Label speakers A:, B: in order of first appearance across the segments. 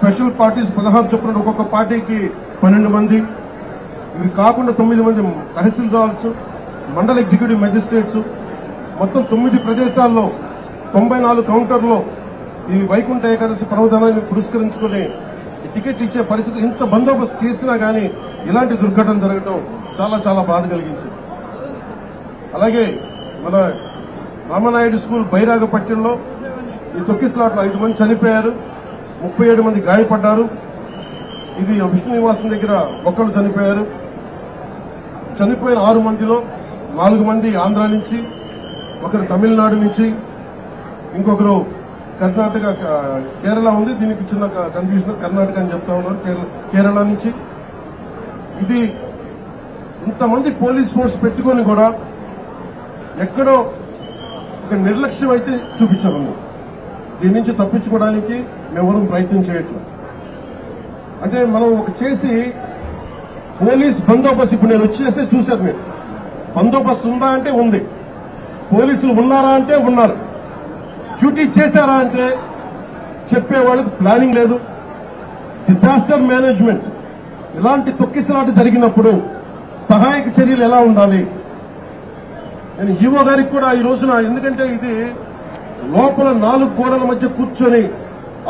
A: Special parties 16 చొప్పున ఒక్కొక్క పార్టీకి 12 మంది, ఇవి కాకుండా 9 మంది తహసీల్దార్స్, మండల ఎగ్జిక్యూటివ్ మెజిస్ట్రేట్స్, మొత్తం 9 ప్రదేశాల్లో 94 కౌంటర్లో ఈ వైకుంఠ ఏకాదశి పర్వదినాన్ని పురస్కరించుకుని టికెట్లు ఇచ్చే పరిస్థితి, ఇంత బందోబస్తు చేసినా గానీ ఇలాంటి దుర్ఘటన జరగడం చాలా చాలా బాధ కలిగించింది. అలాగే మన రామనాయుడు స్కూల్ బైరాగపట్నంలో ఈ తొక్కిసలాట్లో 5 మంది చనిపోయారు, 37 మంది గాయపడ్డారు. ఇది విష్ణు నివాసం దగ్గర ఒకళ్ళు చనిపోయారు. చనిపోయిన 6 మందిలో 4 మంది ఆంధ్ర నుంచి, ఒకరు తమిళనాడు నుంచి, ఇంకొకరు కర్ణాటక, కేరళ ఉంది, దీనికి చిన్న కన్ఫ్యూజన్, కర్ణాటక అని చెప్తా ఉన్నారు, కేరళ నుంచి. ఇది ఇంతమంది పోలీస్ ఫోర్స్ పెట్టుకొని కూడా ఎక్కడో ఒక నిర్లక్ష్యం అయితే చూపించారు. దీని నుంచి తప్పించుకోవడానికి మేమెవరూ ప్రయత్నం చేయట్లేదు. అంటే మనం ఒక చేసి పోలీస్ బందోబస్తు, ఇప్పుడు నేను వచ్చేస్తే చూశారు మీరు, బందోబస్తు ఉందా అంటే ఉంది, పోలీసులు ఉన్నారా అంటే ఉన్నారు, డ్యూటీ చేశారా అంటే చెప్పేవాళ్ళకి ప్లానింగ్ లేదు. డిజాస్టర్ మేనేజ్మెంట్, ఇలాంటి తొక్కిసలాట జరిగినప్పుడు సహాయక చర్యలు ఎలా ఉండాలి. నేను ఈవో గారికి కూడా ఈ రోజున, ఎందుకంటే ఇది లోపల 4 గోడల మధ్య కూర్చొని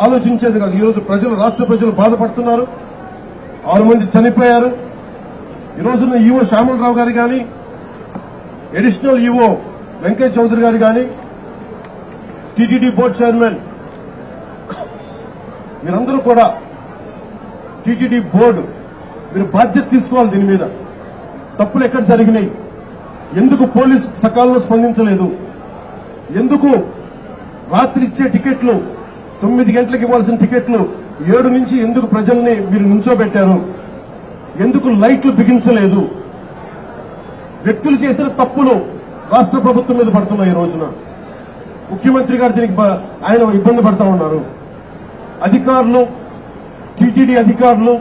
A: ఆలోచించేది కాదు. ఈరోజు ప్రజలు, రాష్ట్ర ప్రజలు బాధపడుతున్నారు. 6 మంది చనిపోయారు. ఈ రోజున ఈవో శ్యామలరావు గారు కానీ, అడిషనల్ ఈవో వెంకయ్య చౌదరి గారు కానీ, టీటీడీ బోర్డు చైర్మన్, మీరందరూ కూడా టీటీడీ బోర్డు మీరు బాధ్యత తీసుకోవాలి. దీని మీద తప్పులు ఎక్కడ జరిగినాయి, ఎందుకు పోలీసు సకాలంలో స్పందించలేదు, ఎందుకు రాత్రి ఇచ్చే టికెట్లు 9 గంటలకు ఇవ్వాల్సిన టికెట్లు 7 నుంచి ఎందుకు ప్రజల్ని మీరు నుంచోబెట్టారు, ఎందుకు లైట్లు బిగించలేదు. వ్యక్తులు చేసిన తప్పులు రాష్ట్ర ప్రభుత్వం మీద పడుతున్నాయి. ఈ రోజున ముఖ్యమంత్రి గారు దీనికి ఆయన ఇబ్బంది పడతా ఉన్నారు. అధికారులు, టీటీడీ అధికారులు,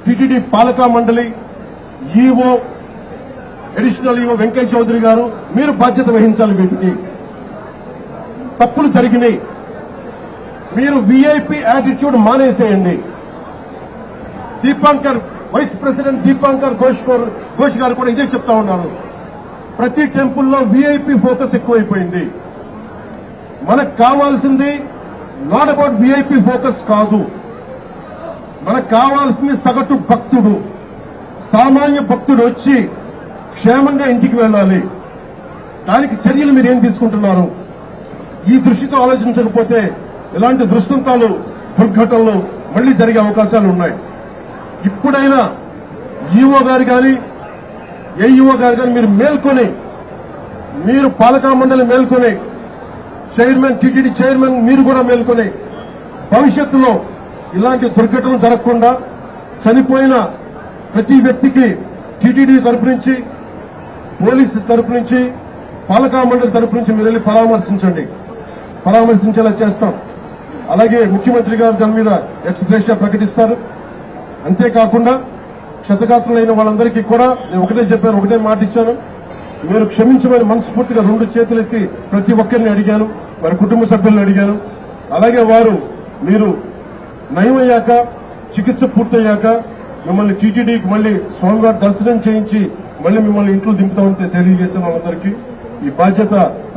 A: టీటీడీ పాలకా మండలి, EO, additional EO Venkaiah Chowdary garu, మీరు బాధ్యత వహించాలి. వీటికి తప్పులు జరిగినాయి. మీరు వీఐపీ యాటిట్యూడ్ మానేసేయండి. దీపాంకర్, వైస్ ప్రెసిడెంట్ దీపాంకర్ ఘోష్ గారు కూడా ఇదే చెప్తా ఉన్నారు. ప్రతి టెంపుల్లో వీఐపీ ఫోకస్ ఎక్కువైపోయింది. మనకు కావాల్సింది నాట్ అబౌట్ వీఐపీ ఫోకస్ కాదు, మనకు కావాల్సింది సగటు భక్తుడు, సామాన్య భక్తుడు వచ్చి క్షేమంగా ఇంటికి వెళ్ళాలి. దానికి చర్యలు మీరు ఏం తీసుకుంటున్నారు? ఈ దృష్టితో ఆలోచించకపోతే ఇలాంటి దృష్టాంతాలు, దుర్ఘటనలు మళ్లీ జరిగే అవకాశాలు ఉన్నాయి. ఇప్పుడైనా ఈవో గారు కానీ, ఏఈఓ గారు కానీ మీరు మేల్కొని, మీరు పాలకా మండలి మేల్కొని, చైర్మన్, టీటీడీ చైర్మన్ మీరు కూడా మేల్కొని, భవిష్యత్తులో ఇలాంటి దుర్ఘటనలు జరగకుండా చనిపోయిన ప్రతి వ్యక్తికి టీటీడీ తరపు నుంచి, పోలీసు తరపు నుంచి, పాలకా మండలి తరపు నుంచి మీరు వెళ్లి పరామర్శించేలా చేస్తాం. అలాగే ముఖ్యమంత్రి గారు దాని మీద ఎక్స్గ్రేషియా ప్రకటిస్తారు. అంతేకాకుండా క్షతగాత్రులైన వాళ్ళందరికీ కూడా నేను ఒకటే చెప్పాను, ఒకటే మాట ఇచ్చాను, మీరు క్షమించమని మనస్ఫూర్తిగా 2 చేతులెత్తి ప్రతి ఒక్కరిని అడిగాను, వారి కుటుంబ సభ్యులను అడిగాను. అలాగే వారు మీరు నయమయ్యాక, చికిత్స పూర్తయ్యాక మిమ్మల్ని టీటీడీకి మళ్లీ స్వామివారి దర్శనం చేయించి మళ్లీ మిమ్మల్ని ఇంట్లో దింపుతామని తెలియజేసిన వాళ్ళందరికీ ఈ బాధ్యత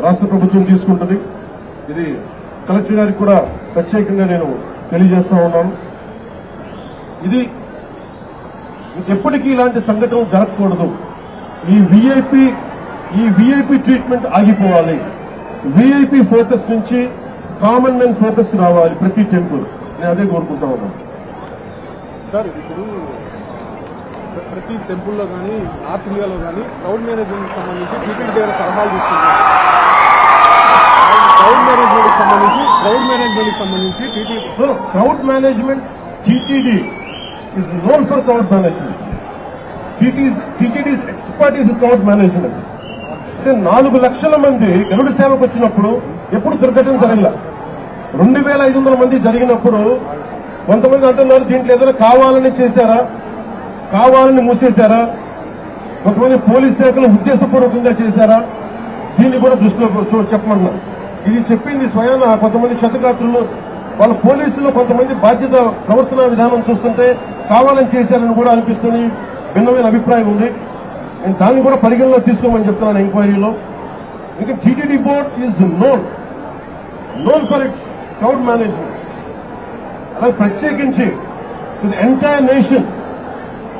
A: రాష్ట్ర ప్రభుత్వం తీసుకుంటుంది. ఇది కలెక్టర్ గారికి కూడా ప్రత్యేకంగా నేను తెలియజేస్తా ఉన్నాను. ఇది ఎప్పటికీ ఇలాంటి సంఘటనలు జరగకూడదు. ఈ వీఐపీ ట్రీట్మెంట్ ఆగిపోవాలి. వీఐపీ ఫోకస్ నుంచి కామన్ మ్యాన్ ఫోకస్ కి రావాలి ప్రతి టెంపుల్. నేను అదే కోరుకుంటా ఉన్నాను.
B: సార్, ఇప్పుడు ప్రతి టెంపుల్లో కానీ, నార్త్ ఇండియాలో కానీ క్రౌడ్ మేనేజ్మెంట్ సంబంధించి టీటీడీ దగ్గర సలహాలు తీసుకున్నారు. క్రౌడ్ మేనేజ్మెంట్ సంబంధించి
A: TTD is known for crowd management. TTD's expertise in crowd management. అంటే 4 లక్షల మంది గరుడ సేవకు వచ్చినప్పుడు ఎప్పుడు దుర్ఘటన జరగల. 2500 మంది జరిగినప్పుడు కొంతమంది అంటున్నారు దీంట్లో ఏదైనా కావాలని చేశారా, కావాలని మూసేశారా, కొంతమంది పోలీస్ శాఖలు ఉద్దేశపూర్వకంగా చేశారా, దీన్ని కూడా దృష్టిలో చెప్పమన్నారు. ఇది చెప్పింది స్వయాన కొంతమంది క్షతగాత్రులు వాళ్ళ పోలీసులు కొంతమంది బాధ్యత ప్రవర్తన విధానం చూస్తుంటే కావాలని చేశారని కూడా అనిపిస్తుంది, భిన్నమైన అభిప్రాయం ఉంది. నేను దాన్ని కూడా పరిగణలో తీసుకోమని చెప్తున్నాను ఎంక్వైరీలో. ఇంకా TTD board is known for it's crowd management. అలాగే ప్రత్యేకించి to the entire nation,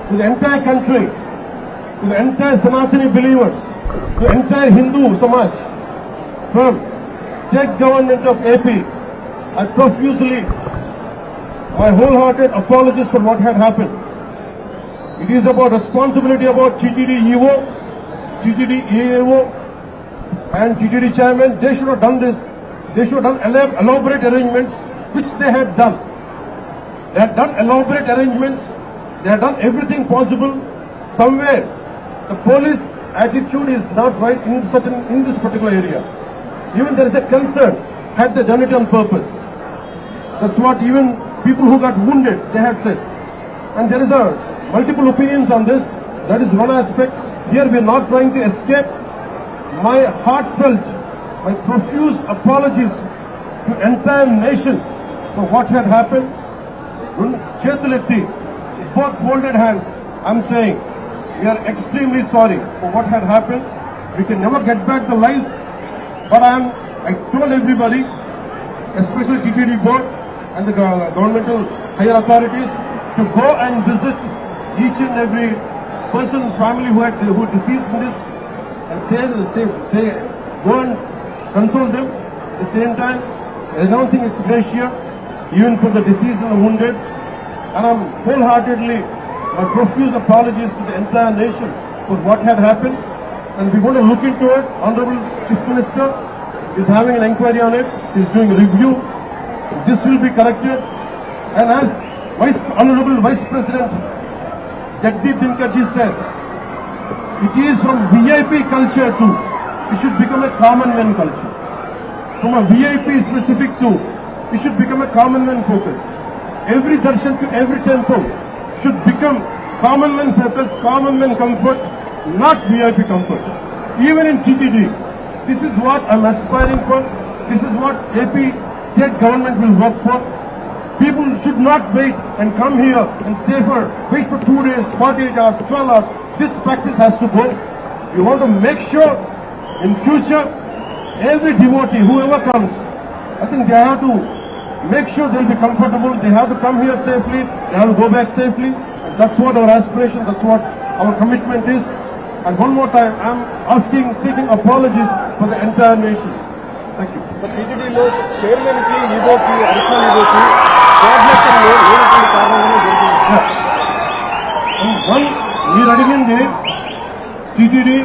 A: to the entire country, to the entire Sanatani believers, to entire Hindu Samaj from state government of AP, I profusely, my wholehearted apologies for what had happened. It is about responsibility about TTD EO, TTD EAO and TTD chairman. They should have done this. They should have done elaborate arrangements, which they had done. They had done elaborate arrangements. They had done everything possible. Somewhere, the police attitude is not right in this particular area. Even there is a concern. Had they done it on purpose? That's what even people who got wounded, they had said. And there is multiple opinions on this. That is one aspect. Here we are not trying to escape. My heartfelt, my profuse apologies to entire nation for what had happened. Chetuletti, both folded hands, I'm saying, we are extremely sorry for what had happened. We can never get back the lives, but I told everybody, especially TTD board and the governmental higher authorities, to go and visit each and every person's family who deceased in this, and say go and console them. At the same time, announcing ex gratia even for the deceased and the wounded. And I'm wholeheartedly, my profuse apologies to the entire nation for what had happened. And we're going to look into it. Honorable Chief Minister is having an inquiry on it. He's doing a review. This will be corrected. And as Honorable Vice President Jagdeep Dhinkarji said, it is from VIP culture to, it should become a common man culture. From a VIP specific to, it should become a common man focus. Every darshan to every temple should become common man focus, common man comfort, not VIP comfort. Even in TTD, this is what I'm aspiring for. This is what AP state government will work for. People should not wait and come here and wait for 2 days, 48 hours, 12 hours. This practice has to go. We want to make sure in future, every devotee, whoever comes, I think they have to make sure they'll be comfortable. They have to come here safely. They have to go back safely. And that's what our aspiration, that's what our commitment is. And one more time, I'm seeking apologies for the entire nation. Thank you.
B: So టీటీడీలో chairman కి ఈగోకి additional ఈగోకి coordination లో లేనటువంటి కారణంగానే జరిగింది.
A: మీరు అడిగింది TTD